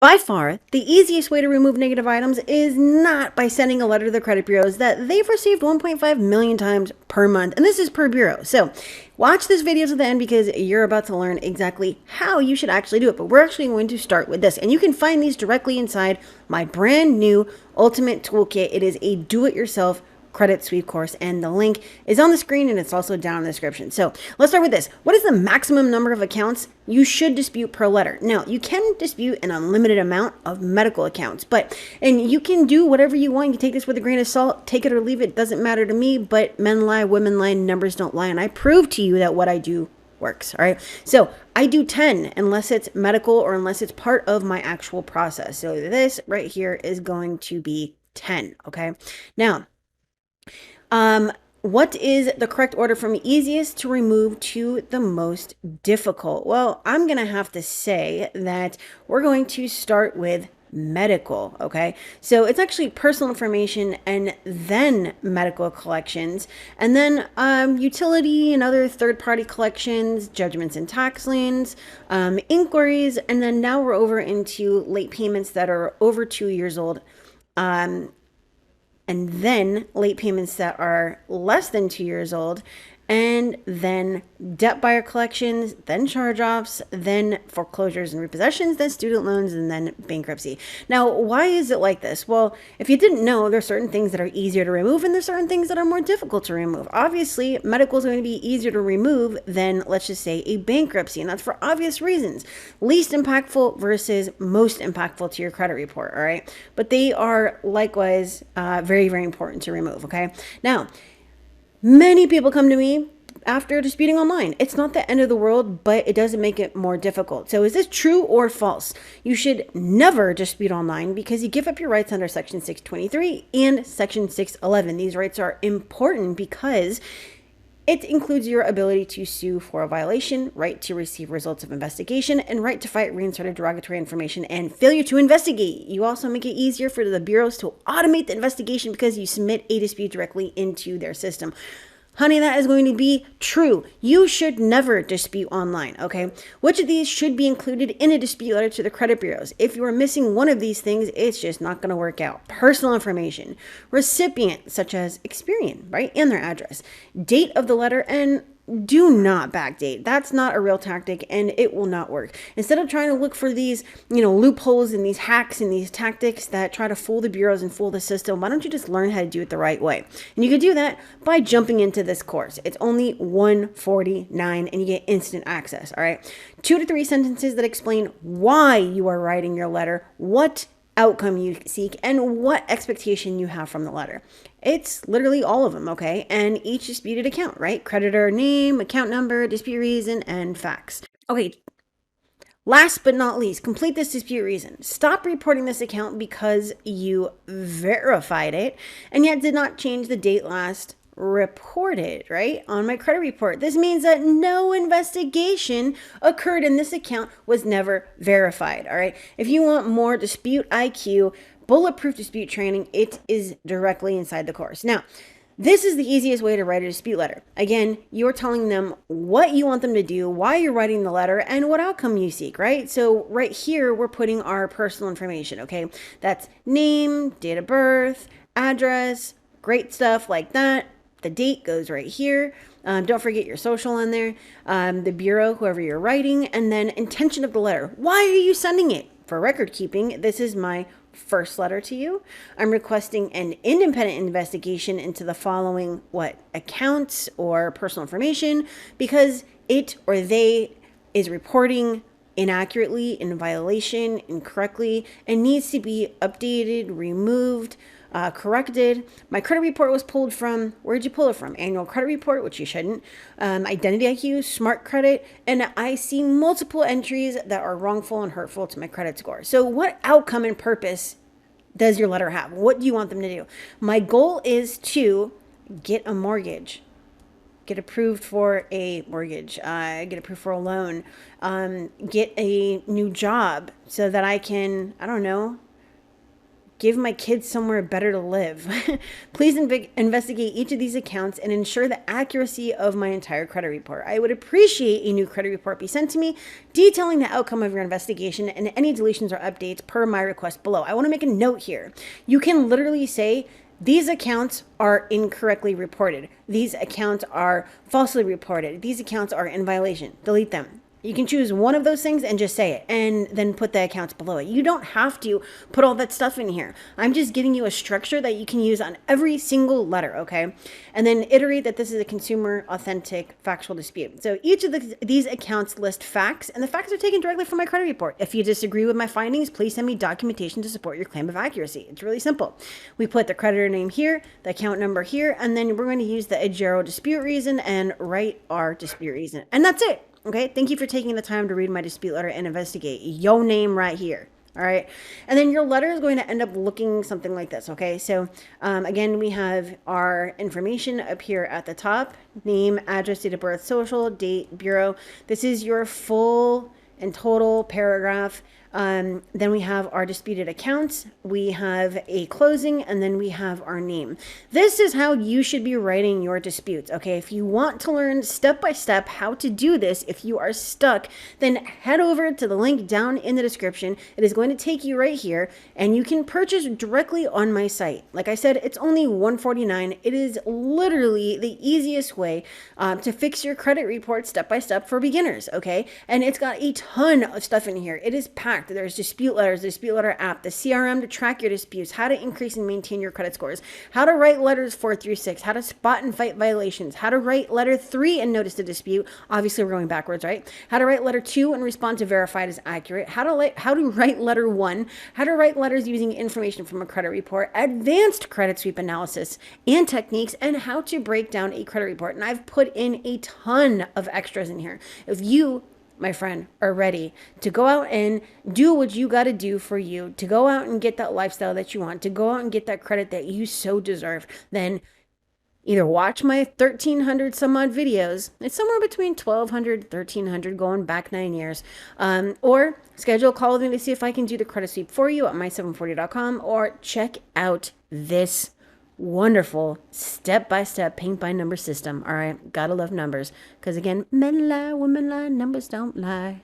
By far, the easiest way to remove negative items is not by sending a letter to the credit bureaus that they've received 1.5 million times per month. And this is per bureau. So watch this video to the end because you're about to learn exactly how you should actually do it. But we're actually going to start with this. And you can find these directly inside my brand new Ultimate Toolkit. It is a do-it-yourself credit sweep course, and the link is on the screen and it's also down in the description. So let's start with this. What is the maximum number of accounts you should dispute per letter? Now, you can dispute an unlimited amount of medical accounts, and you can do whatever you want. You can take this with a grain of salt, take it or leave it, doesn't matter to me, but men lie, women lie, numbers don't lie, and I prove to you that what I do works. All right. So I do 10 unless it's medical or unless it's part of my actual process. So this right here is going to be 10. Okay. Now, what is the correct order from easiest to remove to the most difficult? Well, I'm going to have to say that we're going to start with medical. Okay. So it's actually personal information and then medical collections and then utility and other third-party collections, judgments and tax liens, inquiries. And then now we're over into late payments that are over 2 years old. And then late payments that are less than 2 years old, and then debt buyer collections, then charge-offs, then foreclosures and repossessions, then student loans, and then bankruptcy. Now, why is it like this? Well, if you didn't know, there's certain things that are easier to remove, and there's certain things that are more difficult to remove. Obviously, medical is going to be easier to remove than, let's just say, a bankruptcy, and that's for obvious reasons. Least impactful versus most impactful to your credit report, all right? But they are likewise very, very important to remove, okay? Now, many people come to me after disputing online. It's not the end of the world, but it doesn't make it more difficult. So is this true or false? You should never dispute online because you give up your rights under Section 623 and Section 611. These rights are important because it includes your ability to sue for a violation, right to receive results of investigation, and right to fight reinserted derogatory information and failure to investigate. You also make it easier for the bureaus to automate the investigation because you submit a dispute directly into their system. Honey, that is going to be true. You should never dispute online, okay? Which of these should be included in a dispute letter to the credit bureaus? If you are missing one of these things, it's just not going to work out. Personal information, recipient, such as Experian, right? And their address, date of the letter, and do not backdate. That's not a real tactic and it will not work. Instead of trying to look for these, loopholes and these hacks and these tactics that try to fool the bureaus and fool the system, why don't you just learn how to do it the right way? And you can do that by jumping into this course. It's only $149 and you get instant access, all right? 2 to 3 sentences that explain why you are writing your letter, what outcome you seek, and what expectation you have from the letter. It's literally all of them, okay? And each disputed account, right? Creditor name, account number, dispute reason, and facts. Okay, last but not least, complete this dispute reason. Stop reporting this account because you verified it and yet did not change the date last reported, right? On my credit report. This means that no investigation occurred and this account was never verified, all right? If you want more dispute IQ, bulletproof dispute training, it is directly inside the course. Now, this is the easiest way to write a dispute letter. Again, you're telling them what you want them to do, why you're writing the letter, and what outcome you seek, right? So right here, we're putting our personal information, okay? That's name, date of birth, address, great stuff like that. The date goes right here. Don't forget your social in there, the bureau, whoever you're writing, and then intention of the letter. Why are you sending it? For record keeping, this is my first letter to you. I'm requesting an independent investigation into the following, accounts or personal information, because it or they is reporting inaccurately, in violation, incorrectly, and needs to be updated, removed, corrected. My credit report was pulled from, where'd you pull it from? Annual credit report, which you shouldn't. Identity IQ, smart credit, and I see multiple entries that are wrongful and hurtful to my credit score. So what outcome and purpose does your letter have? What do you want them to do? My goal is to get a mortgage, get approved for a mortgage, get approved for a loan, get a new job so that I can, give my kids somewhere better to live. Please investigate each of these accounts and ensure the accuracy of my entire credit report. I would appreciate a new credit report be sent to me detailing the outcome of your investigation and any deletions or updates per my request below. I want to make a note here. You can literally say, these accounts are incorrectly reported. These accounts are falsely reported. These accounts are in violation. Delete them. You can choose one of those things and just say it and then put the accounts below it. You don't have to put all that stuff in here. I'm just giving you a structure that you can use on every single letter, okay? And then iterate that this is a consumer authentic factual dispute. So each of these accounts list facts, and the facts are taken directly from my credit report. If you disagree with my findings, please send me documentation to support your claim of accuracy. It's really simple. We put the creditor name here, the account number here, and then we're going to use the Agero dispute reason and write our dispute reason. And that's it. Okay, thank you for taking the time to read my dispute letter and investigate. Your name right here. All right, and then your letter is going to end up looking something like this. Okay, so again, we have our information up here at the top: name, address, date of birth, social, date, bureau. This is your full and total paragraph. Then we have our disputed accounts, we have a closing, and then we have our name. This is how you should be writing your disputes, okay? If you want to learn step by step how to do this, if you are stuck, then head over to the link down in the description. It is going to take you right here, and you can purchase directly on my site. Like I said, it's only $149. It is literally the easiest way to fix your credit report step by step for beginners, okay? And it's got a ton of stuff in here. It is packed. There's dispute letters, the dispute letter app, the CRM to track your disputes, how to increase and maintain your credit scores, how to write letters 4 through 6, how to spot and fight violations, how to write letter 3 and notice the dispute. Obviously, we're going backwards, right? How to write letter 2 and respond to verified as accurate, how to write letter 1, how to write letters using information from a credit report, advanced credit sweep analysis and techniques, and how to break down a credit report. And I've put in a ton of extras in here. If you, my friend, are ready to go out and do what you got to do for you, to go out and get that lifestyle that you want, to go out and get that credit that you so deserve, then either watch my 1,300 some odd videos. It's somewhere between 1,200, 1,300 going back 9 years. Or schedule a call with me to see if I can do the credit sweep for you at my740.com, or check out this wonderful step-by-step paint by number system. All right, gotta love numbers, because again, men lie, women lie, numbers don't lie.